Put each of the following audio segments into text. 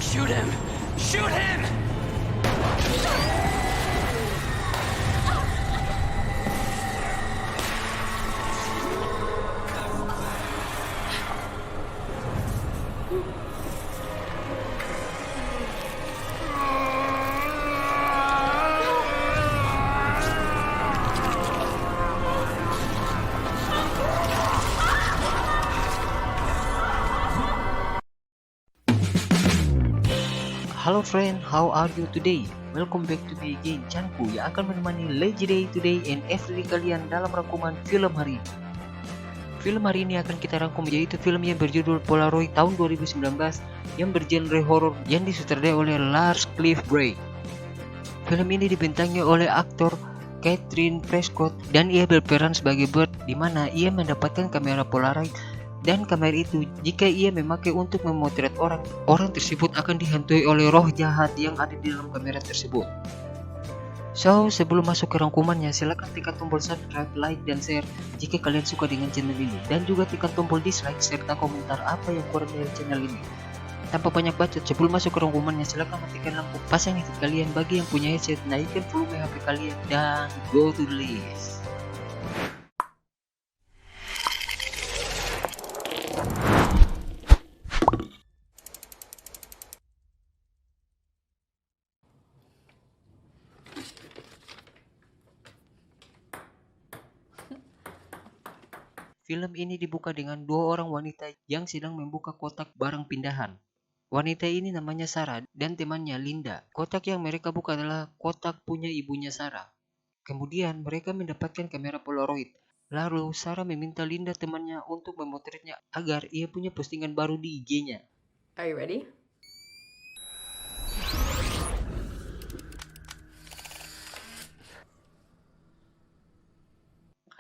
Shoot him! Shoot him! Halo friend, how are you today? Welcome back to me again, Chanku yang akan menemani Legendary today and everyday kalian dalam rangkuman film hari ini. Film hari ini akan kita rangkum yaitu film yang berjudul Polaroid tahun 2019 yang bergenre horor yang disutradarai oleh Lars Cliff Bray. Film ini dibintangi oleh aktor Catherine Prescott dan ia berperan sebagai Bert, di mana ia mendapatkan kamera Polaroid. Dan kamera itu jika ia memakai untuk memotret orang tersebut akan dihantui oleh roh jahat yang ada di dalam kamera tersebut. So, sebelum masuk ke rangkumannya, silakan tekan tombol subscribe, like, dan share jika kalian suka dengan channel ini. Dan juga tekan tombol dislike serta komentar apa yang kurang dari channel ini. Tanpa banyak bacot, sebelum masuk ke rangkumannya, silakan matikan lampu, pasang headset kalian bagi yang punya headset, naikkan volume HP kalian, dan go to the list. Film ini dibuka dengan dua orang wanita yang sedang membuka kotak barang pindahan. Wanita ini namanya Sarah dan temannya Linda. Kotak yang mereka buka adalah kotak punya ibunya Sarah. Kemudian mereka mendapatkan kamera Polaroid. Lalu Sarah meminta Linda temannya untuk memotretnya agar ia punya postingan baru di IG-nya. Are you ready?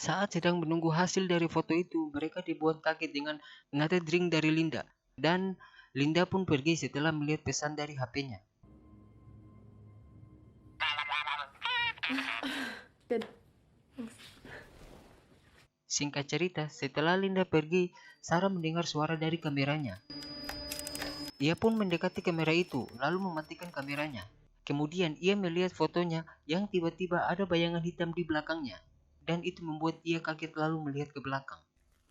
Saat sedang menunggu hasil dari foto itu, mereka dibuat kaget dengan nada drink dari Linda. Dan Linda pun pergi setelah melihat pesan dari HP-nya. Good. Singkat cerita, setelah Linda pergi, Sarah mendengar suara dari kameranya. Ia pun mendekati kamera itu, lalu mematikan kameranya. Kemudian ia melihat fotonya yang tiba-tiba ada bayangan hitam di belakangnya. Dan itu membuat ia kaget lalu melihat ke belakang.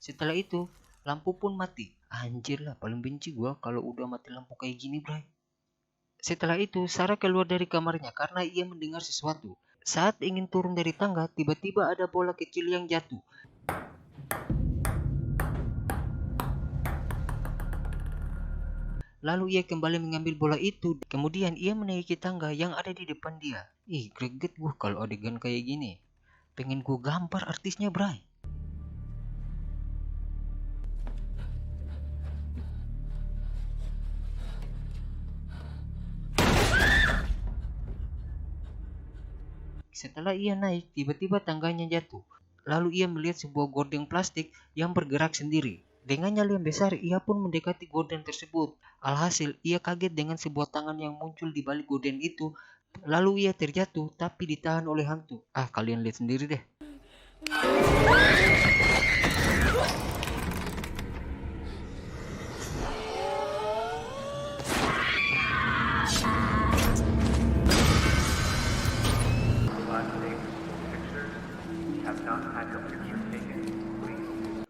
Setelah itu, lampu pun mati. Anjir lah, paling benci gua kalau udah mati lampu kayak gini, bray. Setelah itu, Sarah keluar dari kamarnya karena ia mendengar sesuatu. Saat ingin turun dari tangga, tiba-tiba ada bola kecil yang jatuh. Lalu ia kembali mengambil bola itu. Kemudian ia menaiki tangga yang ada di depan dia. Ih, greget gua kalau adegan kayak gini. Pengen gua gambar artisnya, bray. Setelah ia naik, tiba-tiba tangganya jatuh. Lalu ia melihat sebuah gorden plastik yang bergerak sendiri. Dengan nyali yang besar, ia pun mendekati gorden tersebut. Alhasil, ia kaget dengan sebuah tangan yang muncul di balik gorden itu. Lalu ia terjatuh, tapi ditahan oleh hantu. Ah, kalian lihat sendiri deh.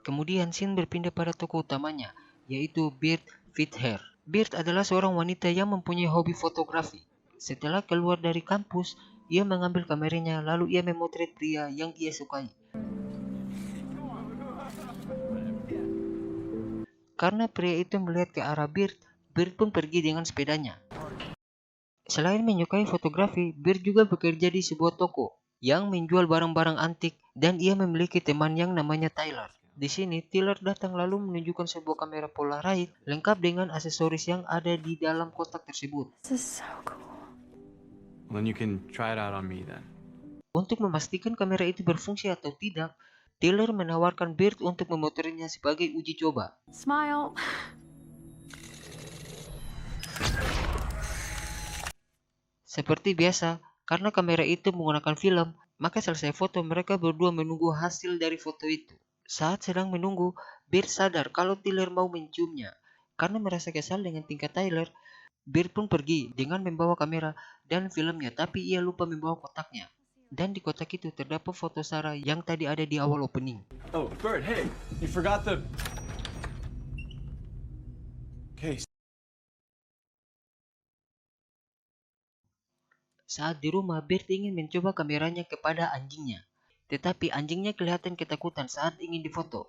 Kemudian scene berpindah pada tokoh utamanya, yaitu Bert Whithair. Bert adalah seorang wanita yang mempunyai hobi fotografi. Setelah keluar dari kampus, ia mengambil kameranya lalu ia memotret pria yang ia sukai. Karena pria itu melihat ke arah Bert, Bert pun pergi dengan sepedanya. Selain menyukai fotografi, Bert juga bekerja di sebuah toko yang menjual barang-barang antik dan ia memiliki teman yang namanya Tyler. Di sini, Tyler datang lalu menunjukkan sebuah kamera Polaroid lengkap dengan aksesoris yang ada di dalam kotak tersebut. This is so cool. Well, then you can try it out on me then. Untuk memastikan kamera itu berfungsi atau tidak, Tyler menawarkan Bert untuk memotretnya sebagai uji coba. Smile. Seperti biasa, karena kamera itu menggunakan film, maka selesai foto mereka berdua menunggu hasil dari foto itu. Saat sedang menunggu, Bert sadar kalau Tyler mau menciumnya. Karena merasa kesal dengan tingkah Tyler, Bir pun pergi dengan membawa kamera dan filmnya, tapi ia lupa membawa kotaknya. Dan di kotak itu terdapat foto Sarah yang tadi ada di awal opening. Oh, Bird, hey, you forgot the. Okay. Saat di rumah, Bert ingin mencoba kameranya kepada anjingnya. Tetapi anjingnya kelihatan ketakutan saat ingin difoto.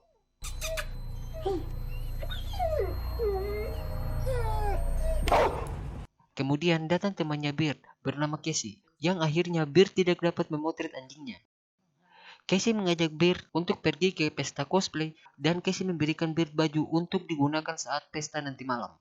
Kemudian datang temannya Bert bernama Casey, yang akhirnya Bert tidak dapat memotret anjingnya. Casey mengajak Bert untuk pergi ke pesta cosplay dan Casey memberikan Bert baju untuk digunakan saat pesta nanti malam.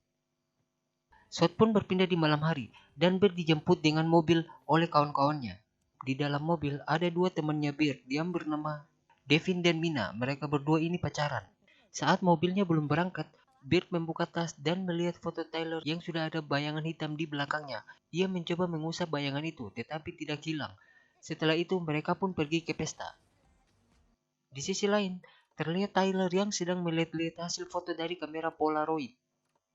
Shot pun berpindah di malam hari dan Bert dijemput dengan mobil oleh kawan-kawannya. Di dalam mobil ada dua temannya Bert yang bernama Devin dan Mina. Mereka berdua ini pacaran. Saat mobilnya belum berangkat, Bert membuka tas dan melihat foto Tyler yang sudah ada bayangan hitam di belakangnya. Ia mencoba mengusap bayangan itu tetapi tidak hilang. Setelah itu mereka pun pergi ke pesta. Di sisi lain, terlihat Tyler yang sedang melihat-lihat hasil foto dari kamera Polaroid.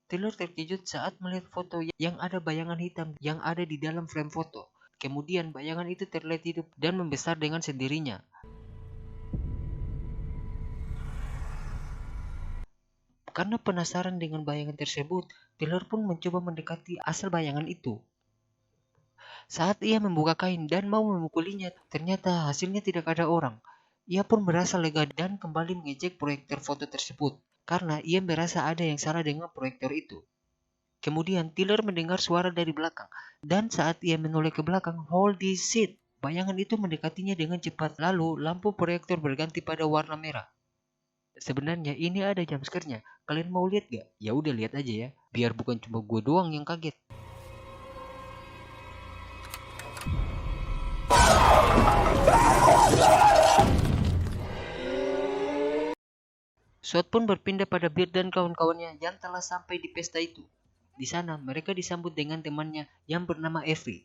Tyler terkejut saat melihat foto yang ada bayangan hitam yang ada di dalam frame foto. Kemudian bayangan itu terlihat hidup dan membesar dengan sendirinya. Karena penasaran dengan bayangan tersebut, Tyler pun mencoba mendekati asal bayangan itu. Saat ia membuka kain dan mau memukulinya, ternyata hasilnya tidak ada orang. Ia pun merasa lega dan kembali mengecek proyektor foto tersebut, karena ia merasa ada yang salah dengan proyektor itu. Kemudian Tyler mendengar suara dari belakang, dan saat ia menoleh ke belakang, holy shit, bayangan itu mendekatinya dengan cepat. Lalu lampu proyektor berganti pada warna merah. Sebenarnya ini ada jumpscare-nya. Kalian mau lihat gak? Ya udah lihat aja ya, biar bukan cuma gue doang yang kaget. Shot pun berpindah pada Bert dan kawan-kawannya yang telah sampai di pesta itu. Di sana mereka disambut dengan temannya yang bernama Avery.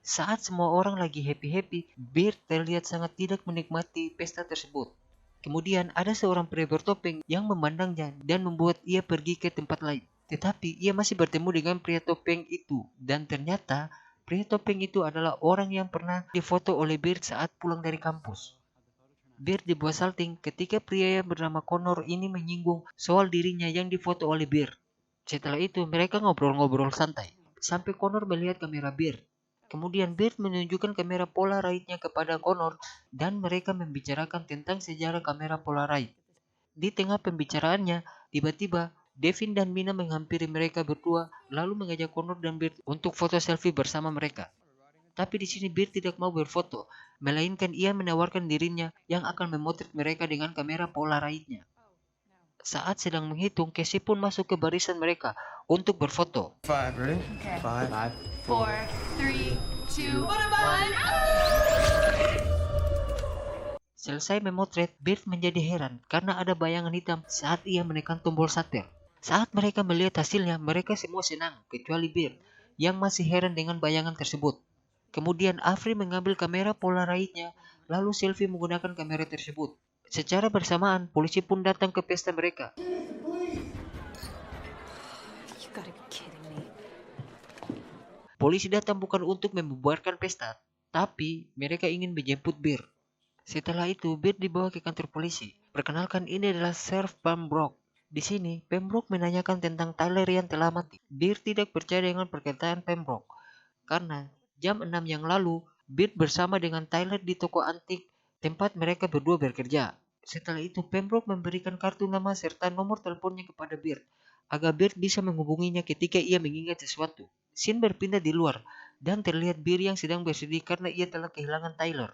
Saat semua orang lagi happy-happy, Bert terlihat sangat tidak menikmati pesta tersebut. Kemudian ada seorang pria bertopeng yang memandangnya dan membuat ia pergi ke tempat lain. Tetapi ia masih bertemu dengan pria topeng itu. Dan ternyata pria topeng itu adalah orang yang pernah difoto oleh Bert saat pulang dari kampus. Bert dibuat salting ketika pria yang bernama Connor ini menyinggung soal dirinya yang difoto oleh Bert. Setelah itu mereka ngobrol-ngobrol santai sampai Connor melihat kamera Bert. Kemudian Bert menunjukkan kamera Polaroid-nya kepada Connor dan mereka membicarakan tentang sejarah kamera Polaroid. Di tengah pembicaraannya, tiba-tiba Devin dan Mina menghampiri mereka berdua lalu mengajak Connor dan Bert untuk foto selfie bersama mereka. Tapi di sini Bert tidak mau berfoto, melainkan ia menawarkan dirinya yang akan memotret mereka dengan kamera Polaroid-nya. Saat sedang menghitung, Casey pun masuk ke barisan mereka untuk berfoto. 5, ready? Okay. 5. 4, 3, 2, 1. Selesai memotret, Bert menjadi heran karena ada bayangan hitam saat ia menekan tombol shutter. Saat mereka melihat hasilnya, mereka semua senang, kecuali Bert yang masih heran dengan bayangan tersebut. Kemudian Avery mengambil kamera Polaroid-nya lalu selfie menggunakan kamera tersebut. Secara bersamaan, polisi pun datang ke pesta mereka. You gotta be kidding me. Polisi datang bukan untuk membubarkan pesta, tapi mereka ingin menjemput Bert. Setelah itu, Bert dibawa ke kantor polisi. Perkenalkan, ini adalah Sheriff Pembroke. Di sini, Pembroke menanyakan tentang Tyler yang telah mati. Bert tidak percaya dengan perkataan Pembroke, karena jam 6 yang lalu, Bert bersama dengan Tyler di toko antik tempat mereka berdua bekerja. Setelah itu, Pembroke memberikan kartu nama serta nomor teleponnya kepada Bert, agar Bert bisa menghubunginya ketika ia mengingat sesuatu. Scene berpindah di luar, dan terlihat Bert yang sedang bersedih karena ia telah kehilangan Tyler.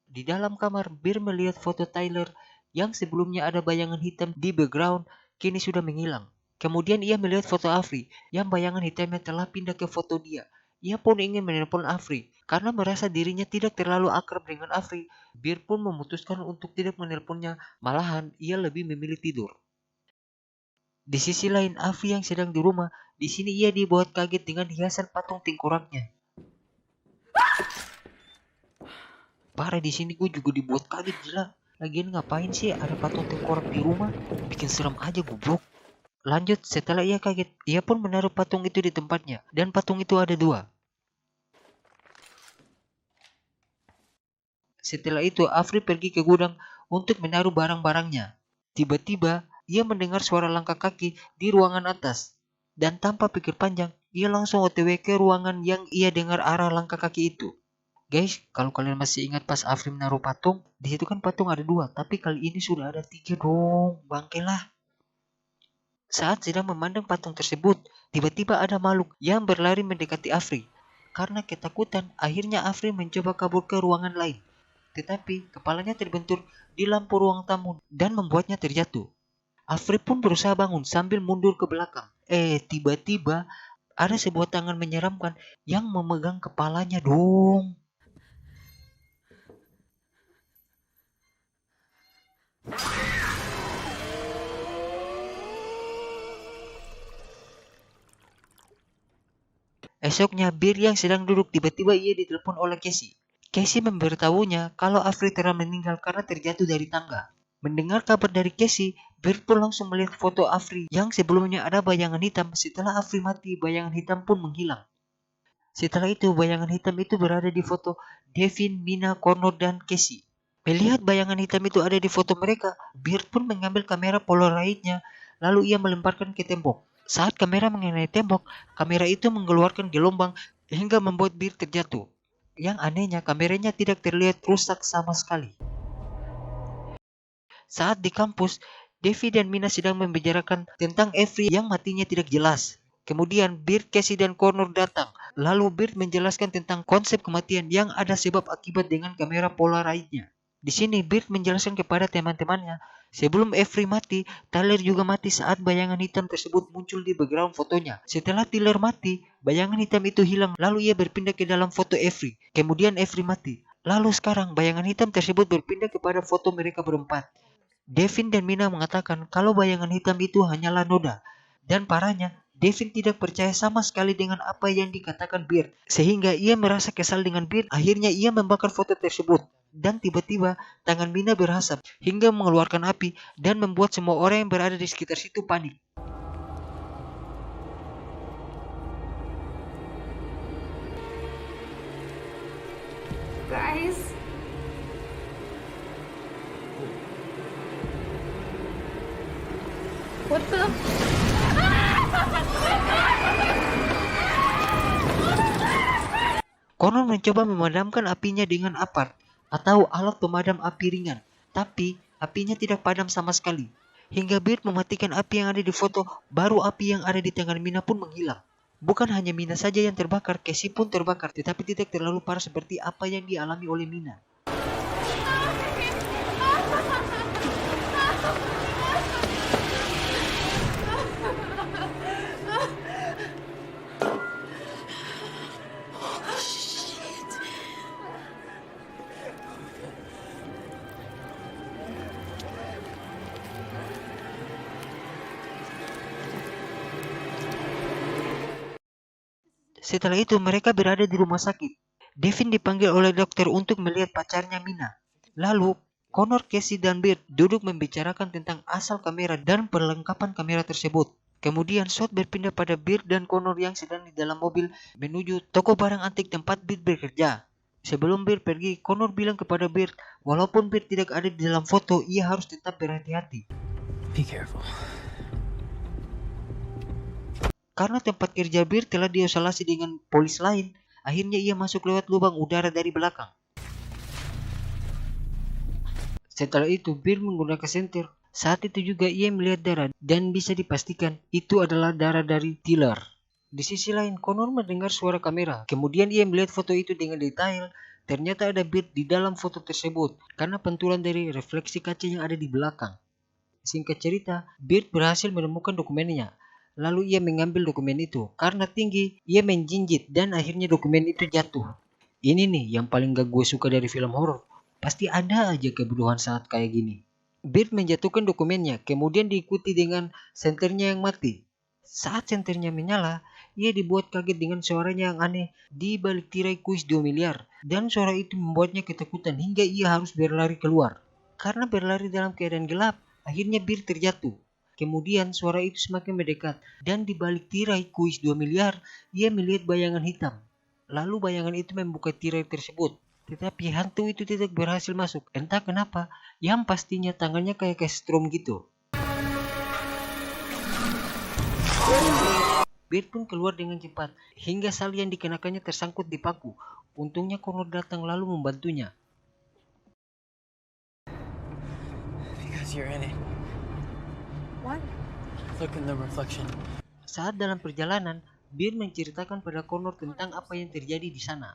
Di dalam kamar, Bert melihat foto Tyler yang sebelumnya ada bayangan hitam di background, kini sudah menghilang. Kemudian ia melihat foto Avery, yang bayangan hitamnya telah pindah ke foto dia. Ia pun ingin menelpon Avery. Karena merasa dirinya tidak terlalu akrab dengan Avery, Bert pun memutuskan untuk tidak menelponnya, malahan ia lebih memilih tidur. Di sisi lain, Avery yang sedang di rumah, di sini ia dibuat kaget dengan hiasan patung tengkoraknya. Parah, di sini gue juga dibuat kaget gila. Lagian ngapain sih ada patung tengkorak di rumah? Bikin serem aja goblok. Lanjut, setelah ia kaget, ia pun menaruh patung itu di tempatnya, dan patung itu ada 2. Setelah itu, Afri pergi ke gudang untuk menaruh barang-barangnya. Tiba-tiba, ia mendengar suara langkah kaki di ruangan atas. Dan tanpa pikir panjang, ia langsung OTW ke ruangan yang ia dengar arah langkah kaki itu. Guys, kalau kalian masih ingat pas Afri menaruh patung, di situ kan patung ada 2, tapi kali ini sudah ada 3 dong, bangkelah. Saat sedang memandang patung tersebut, tiba-tiba ada makhluk yang berlari mendekati Afri. Karena ketakutan, akhirnya Afri mencoba kabur ke ruangan lain. Tetapi kepalanya terbentur di lampu ruang tamu dan membuatnya terjatuh. Afri pun berusaha bangun sambil mundur ke belakang. Tiba-tiba ada sebuah tangan menyeramkan yang memegang kepalanya dong. Esoknya, Bir yang sedang duduk tiba-tiba ia ditelepon oleh Casey. Casey memberitahunya kalau Afri telah meninggal karena terjatuh dari tangga. Mendengar kabar dari Casey, Bir pun langsung melihat foto Afri yang sebelumnya ada bayangan hitam. Setelah Afri mati, bayangan hitam pun menghilang. Setelah itu, bayangan hitam itu berada di foto Devin, Mina, Connor, dan Casey. Melihat bayangan hitam itu ada di foto mereka, Bir pun mengambil kamera Polaroidnya, lalu ia melemparkan ke tembok. Saat kamera mengenai tembok, kamera itu mengeluarkan gelombang hingga membuat Bir terjatuh. Yang anehnya, kameranya tidak terlihat rusak sama sekali. Saat di kampus, Devi dan Mina sedang membicarakan tentang Avery yang matinya tidak jelas. Kemudian Bir, Casey, dan Connor datang. Lalu Bir menjelaskan tentang konsep kematian yang ada sebab akibat dengan kamera Polaroidnya. Di sini Bir menjelaskan kepada teman-temannya, sebelum Avery mati, Tyler juga mati saat bayangan hitam tersebut muncul di background fotonya. Setelah Tyler mati, bayangan hitam itu hilang, lalu ia berpindah ke dalam foto Avery. Kemudian Avery mati. Lalu sekarang bayangan hitam tersebut berpindah kepada foto mereka berempat. Devin dan Mina mengatakan kalau bayangan hitam itu hanyalah noda. Dan parahnya, Devin tidak percaya sama sekali dengan apa yang dikatakan Beard. Sehingga ia merasa kesal dengan Beard. Akhirnya ia membakar foto tersebut. Dan tiba-tiba tangan Mina berasap hingga mengeluarkan api dan membuat semua orang yang berada di sekitar situ panik. Guys. What the? Connor mencoba memadamkan apinya dengan apart atau alat pemadam api ringan, tapi apinya tidak padam sama sekali. Hingga Beard mematikan api yang ada di foto, baru api yang ada di tangan Mina pun menghilang. Bukan hanya Mina saja yang terbakar, Casey pun terbakar, tetapi tidak terlalu parah seperti apa yang dialami oleh Mina. Setelah itu mereka berada di rumah sakit. Devin dipanggil oleh dokter untuk melihat pacarnya Mina. Lalu Connor, Casey, dan Beard duduk membicarakan tentang asal kamera dan perlengkapan kamera tersebut. Kemudian shot berpindah pada Beard dan Connor yang sedang di dalam mobil menuju toko barang antik tempat Beard bekerja. Sebelum Beard pergi, Connor bilang kepada Beard, walaupun Beard tidak ada di dalam foto, ia harus tetap berhati-hati. Be careful. Karena tempat kerja Bir telah diisolasi dengan polis lain, akhirnya ia masuk lewat lubang udara dari belakang. Setelah itu, Bir menggunakan senter. Saat itu juga ia melihat darah dan bisa dipastikan itu adalah darah dari Tyler. Di sisi lain, Connor mendengar suara kamera. Kemudian ia melihat foto itu dengan detail. Ternyata ada Bir di dalam foto tersebut karena pantulan dari refleksi kaca yang ada di belakang. Singkat cerita, Bir berhasil menemukan dokumennya. Lalu ia mengambil dokumen itu. Karena tinggi, ia menjinjit dan akhirnya dokumen itu jatuh. Ini nih yang paling gak gue suka dari film horor. Pasti ada aja kebodohan saat kayak gini. Beard menjatuhkan dokumennya, kemudian diikuti dengan senternya yang mati. Saat senternya menyala, ia dibuat kaget dengan suaranya yang aneh di balik tirai kuis 2 miliar. Dan suara itu membuatnya ketakutan hingga ia harus berlari keluar. Karena berlari dalam keadaan gelap, akhirnya Beard terjatuh. Kemudian suara itu semakin mendekat, dan di balik tirai kuis 2 miliar, ia melihat bayangan hitam. Lalu bayangan itu membuka tirai tersebut. Tetapi hantu itu tidak berhasil masuk. Entah kenapa, yang pastinya tangannya kayak strom gitu. Beard pun keluar dengan cepat, hingga sal yang dikenakannya tersangkut di paku. Untungnya Connor datang lalu membantunya. Because you're in it. What? Look in the reflection. Saat dalam perjalanan, Beard menceritakan pada Connor tentang apa yang terjadi di sana.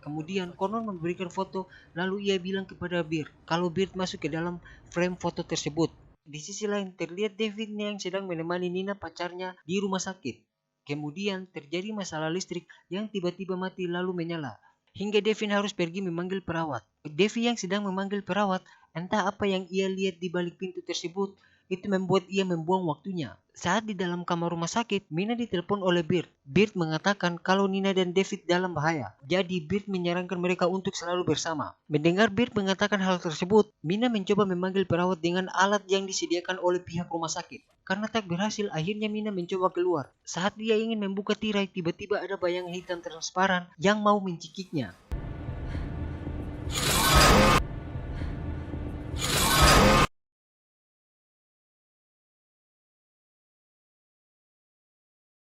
Kemudian Connor memberikan foto, lalu ia bilang kepada Beard kalau Beard masuk ke dalam frame foto tersebut. Di sisi lain terlihat David yang sedang menemani Nina pacarnya di rumah sakit. Kemudian terjadi masalah listrik yang tiba-tiba mati lalu menyala. Hingga Devin harus pergi memanggil perawat. Devi yang sedang memanggil perawat, entah apa yang ia lihat di balik pintu tersebut, itu membuat ia membuang waktunya. Saat di dalam kamar rumah sakit, Mina ditelepon oleh Beard. Beard mengatakan kalau Nina dan David dalam bahaya. Jadi Beard menyarankan mereka untuk selalu bersama. Mendengar Beard mengatakan hal tersebut, Mina mencoba memanggil perawat dengan alat yang disediakan oleh pihak rumah sakit. Karena tak berhasil, akhirnya Mina mencoba keluar. Saat dia ingin membuka tirai, tiba-tiba ada bayangan hitam transparan yang mau mencikiknya.